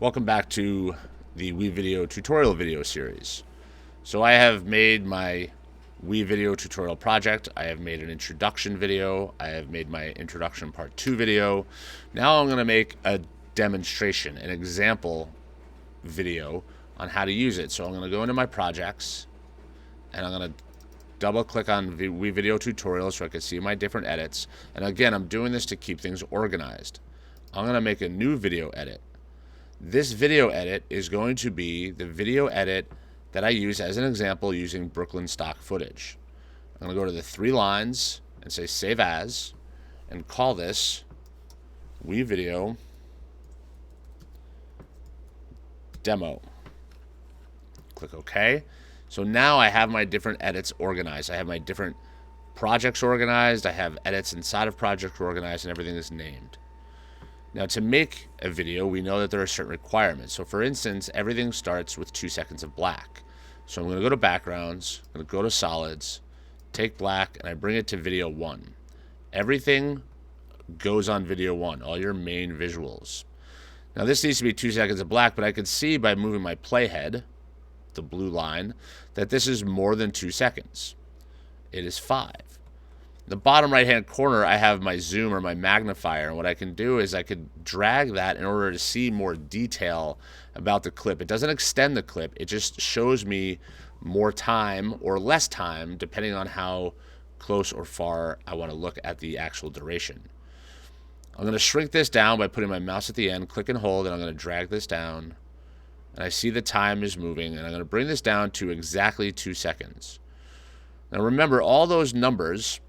Welcome back to the WeVideo tutorial video series. So I have made my WeVideo tutorial project. I have made an introduction video. I have made my introduction part 2 video. Now I'm going to make a demonstration, an example video on how to use it. So I'm going to go into my projects and I'm going to double click on WeVideo tutorials so I can see my different edits. And again, I'm doing this to keep things organized. I'm going to make a new video edit. This video edit is going to be the video edit that I use as an example using Brooklyn stock footage. I'm going to go to the 3 lines and say save as and call this WeVideo demo. Click OK. So now I have my different edits organized. I have my different projects organized. I have edits inside of projects organized, and everything is named. Now, to make a video, we know that there are certain requirements. So, for instance, everything starts with 2 seconds of black. So I'm going to go to backgrounds, I'm going to go to solids, take black, and I bring it to video 1. Everything goes on video 1, all your main visuals. Now, this needs to be 2 seconds of black, but I can see by moving my playhead, the blue line, that this is more than 2 seconds. It is 5. The bottom right hand corner, I have my zoom or my magnifier, and what I can do is I could drag that in order to see more detail about the clip. It doesn't extend the clip, it just shows me more time or less time depending on how close or far I want to look at the actual duration. I'm going to shrink this down by putting my mouse at the end, click and hold, and I'm going to drag this down, and I see the time is moving, and I'm going to bring this down to exactly 2 seconds. Now remember, all those numbers,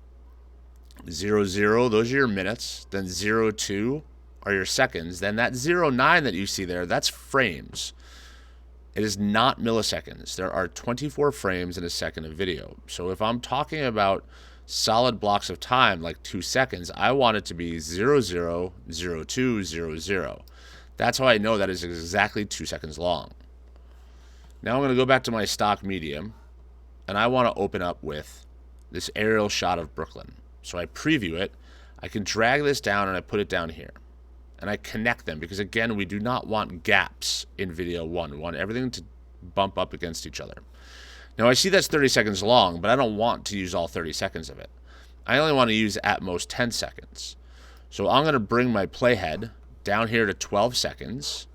00, those are your minutes, then 02 are your seconds, then that 09 that you see there, that's frames. It is not milliseconds. There are 24 frames in a second of video. So if I'm talking about solid blocks of time like 2 seconds, I want it to be 00, 02, 00. That's how I know that is exactly 2 seconds long. Now I'm going to go back to my stock medium, and I want to open up with this aerial shot of Brooklyn. So I preview it, I can drag this down and I put it down here. And I connect them because, again, we do not want gaps in video 1. We want everything to bump up against each other. Now I see that's 30 seconds long, but I don't want to use all 30 seconds of it. I only want to use at most 10 seconds. So I'm going to bring my playhead down here to 12 seconds.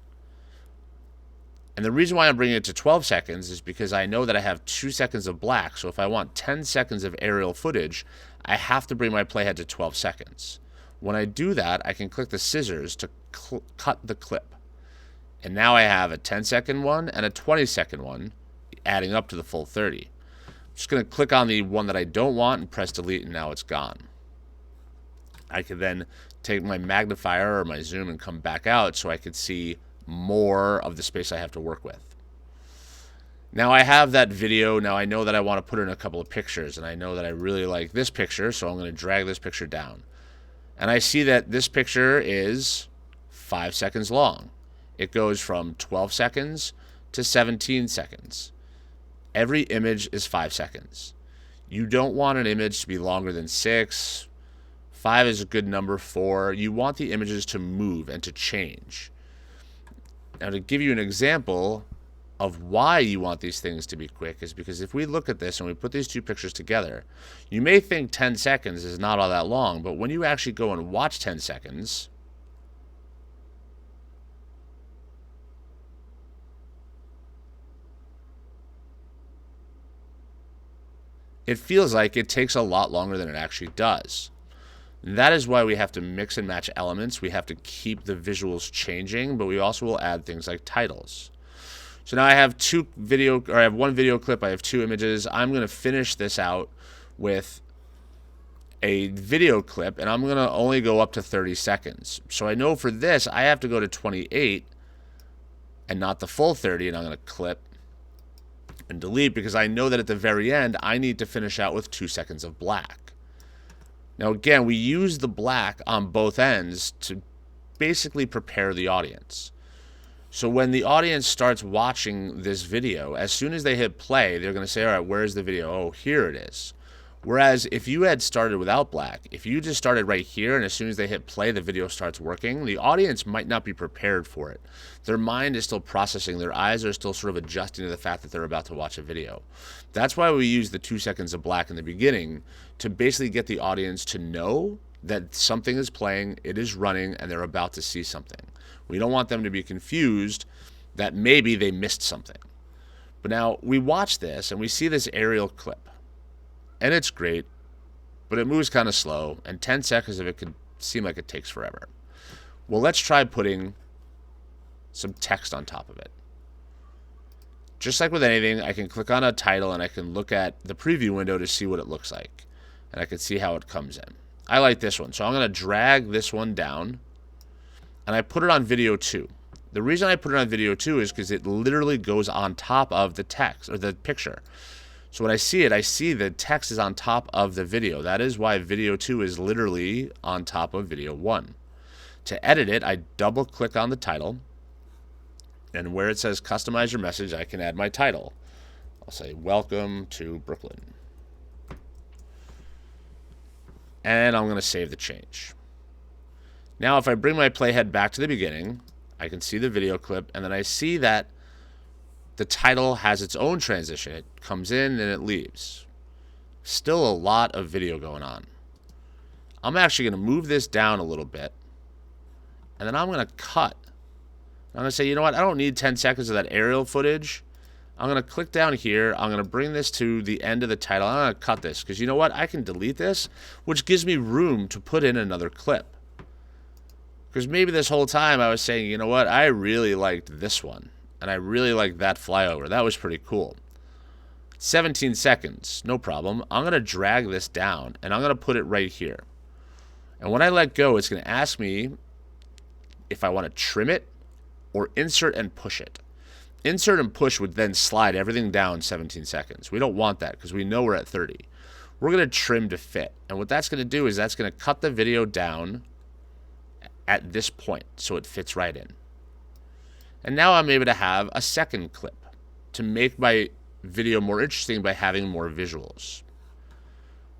And the reason why I'm bringing it to 12 seconds is because I know that I have 2 seconds of black. So if I want 10 seconds of aerial footage, I have to bring my playhead to 12 seconds. When I do that, I can click the scissors to cut the clip. And now I have a 10-second one and a 20-second one, adding up to the full 30. I'm just going to click on the one that I don't want and press delete, and now it's gone. I can then take my magnifier or my zoom and come back out so I could see more of the space I have to work with. Now I have that video. Now I know that I want to put in a couple of pictures, and I know that I really like this picture, so I'm going to drag this picture down. And I see that this picture is 5 seconds long. It goes from 12 seconds to 17 seconds. Every image is 5 seconds. You don't want an image to be longer than 6. 5 is a good number. 4. You want the images to move and to change. Now, to give you an example of why you want these things to be quick is because if we look at this and we put these two pictures together, you may think 10 seconds is not all that long, but when you actually go and watch 10 seconds, it feels like it takes a lot longer than it actually does. That is why we have to mix and match elements. We have to keep the visuals changing, but we also will add things like titles. So now I have I have one video clip, I have 2 images. I'm going to finish this out with a video clip, and I'm going to only go up to 30 seconds. So I know for this, I have to go to 28 and not the full 30, and I'm going to clip and delete because I know that at the very end, I need to finish out with 2 seconds of black. Now again, we use the black on both ends to basically prepare the audience. So when the audience starts watching this video, as soon as they hit play, they're going to say, all right, where's the video? Oh, here it is. Whereas if you had started without black, if you just started right here and as soon as they hit play, the video starts working, the audience might not be prepared for it. Their mind is still processing. Their eyes are still sort of adjusting to the fact that they're about to watch a video. That's why we use the 2 seconds of black in the beginning to basically get the audience to know that something is playing, it is running, and they're about to see something. We don't want them to be confused that maybe they missed something. But now we watch this and we see this aerial clip. And it's great, but it moves kind of slow, and 10 seconds of it could seem like it takes forever. Well, let's try putting some text on top of it. Just like with anything, I can click on a title and I can look at the preview window to see what it looks like. And I can see how it comes in. I like this one, so I'm going to drag this one down, and I put it on video 2. The reason I put it on video 2 is because it literally goes on top of the text, or the picture. So when I see it, I see the text is on top of the video. That is why video 2 is literally on top of video 1. To edit it, I double click on the title, and where it says customize your message, I can add my title. I'll say welcome to Brooklyn. And I'm going to save the change. Now if I bring my playhead back to the beginning, I can see the video clip, and then I see that the title has its own transition. It comes in and it leaves. Still a lot of video going on. I'm actually going to move this down a little bit, and then I'm going to cut. I'm going to say, you know what? I don't need 10 seconds of that aerial footage. I'm going to click down here. I'm going to bring this to the end of the title. I'm going to cut this because you know what? I can delete this, which gives me room to put in another clip. Because maybe this whole time I was saying, you know what? I really liked this one. And I really like that flyover. That was pretty cool. 17 seconds, no problem. I'm going to drag this down, and I'm going to put it right here. And when I let go, it's going to ask me if I want to trim it or insert and push it. Insert and push would then slide everything down 17 seconds. We don't want that because we know we're at 30. We're going to trim to fit. And what that's going to do is that's going to cut the video down at this point so it fits right in. And now I'm able to have a second clip to make my video more interesting by having more visuals.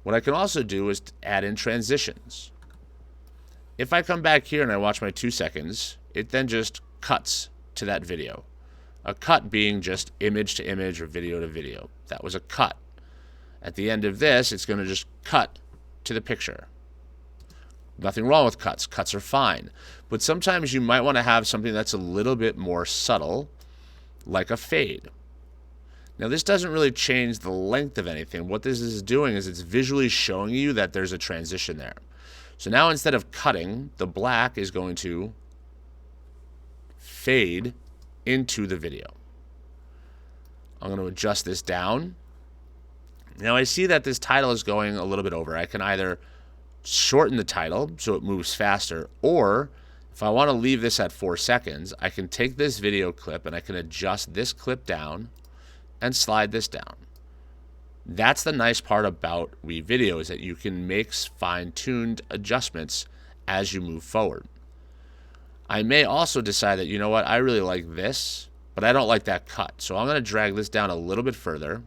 What I can also do is add in transitions. If I come back here and I watch my 2 seconds, it then just cuts to that video. A cut being just image to image or video to video. That was a cut. At the end of this, it's going to just cut to the picture. Nothing wrong with cuts. Cuts are fine. But sometimes you might want to have something that's a little bit more subtle, like a fade. Now, this doesn't really change the length of anything. What this is doing is it's visually showing you that there's a transition there. So now instead of cutting, the black is going to fade into the video. I'm going to adjust this down. Now I see that this title is going a little bit over. I can either shorten the title so it moves faster, or if I want to leave this at 4 seconds, I can take this video clip and I can adjust this clip down and slide this down. That's the nice part about WeVideo, is that you can make fine-tuned adjustments as you move forward. I may also decide that, you know what, I really like this, but I don't like that cut. So I'm going to drag this down a little bit further.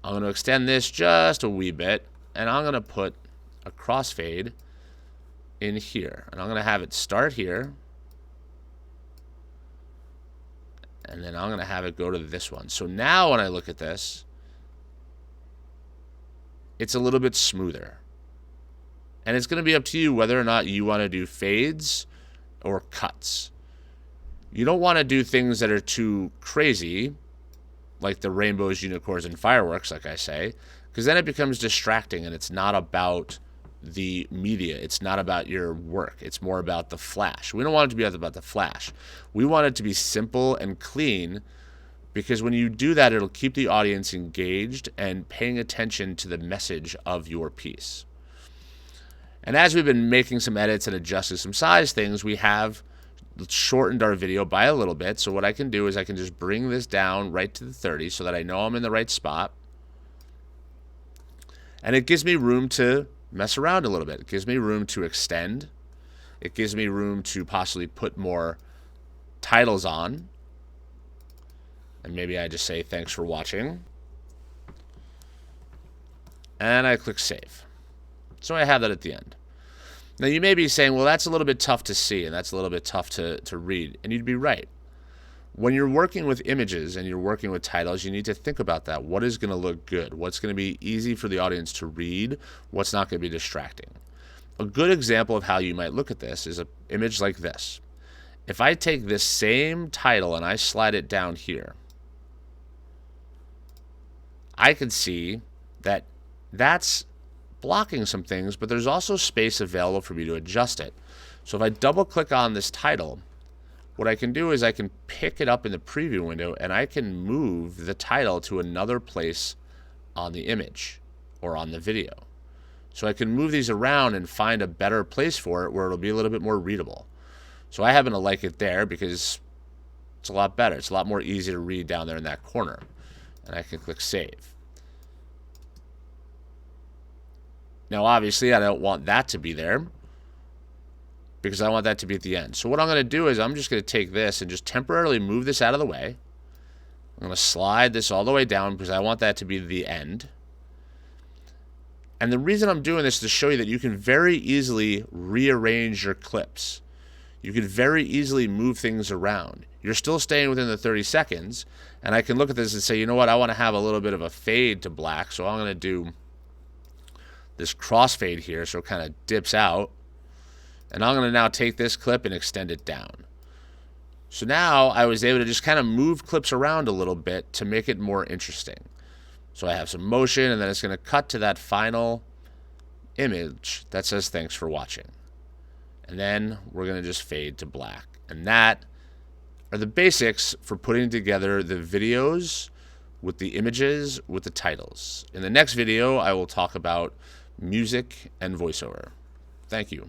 I'm going to extend this just a wee bit, and I'm going to put a crossfade in here. And I'm going to have it start here, and then I'm going to have it go to this one. So now when I look at this, it's a little bit smoother. And it's going to be up to you whether or not you want to do fades or cuts. You don't want to do things that are too crazy, like the rainbows, unicorns, and fireworks, like I say, because then it becomes distracting and it's not about the media. It's not about your work. It's more about the flash. We don't want it to be about the flash. We want it to be simple and clean, because when you do that, it'll keep the audience engaged and paying attention to the message of your piece. And as we've been making some edits and adjusting some size things, we have shortened our video by a little bit. So what I can do is I can just bring this down right to the 30 so that I know I'm in the right spot. And it gives me room to mess around a little bit. It gives me room to extend. It gives me room to possibly put more titles on. And maybe I just say thanks for watching. and I click save. So I have that at the end. Now you may be saying, well, that's a little bit tough to see and that's a little bit tough to read, and you'd be right. When you're working with images and you're working with titles, you need to think about that. What is going to look good? What's going to be easy for the audience to read? What's not going to be distracting? A good example of how you might look at this is an image like this. If I take this same title and I slide it down here, I can see that that's blocking some things, but there's also space available for me to adjust it. So if I double click on this title, what I can do is I can pick it up in the preview window and I can move the title to another place on the image or on the video. So I can move these around and find a better place for it where it'll be a little bit more readable. So I happen to like it there because it's a lot better. It's a lot more easy to read down there in that corner. And I can click save. Now obviously I don't want that to be there, because I want that to be at the end. So what I'm going to do is I'm just going to take this and just temporarily move this out of the way. I'm going to slide this all the way down because I want that to be the end. And the reason I'm doing this is to show you that you can very easily rearrange your clips. You can very easily move things around. You're still staying within the 30 seconds, and I can look at this and say, you know what, I want to have a little bit of a fade to black, so I'm going to do this crossfade here so it kind of dips out. And I'm going to now take this clip and extend it down. So now I was able to just kind of move clips around a little bit to make it more interesting. So I have some motion, and then it's going to cut to that final image that says thanks for watching. And then we're going to just fade to black. And that are the basics for putting together the videos with the images with the titles. In the next video, I will talk about music and voiceover. Thank you.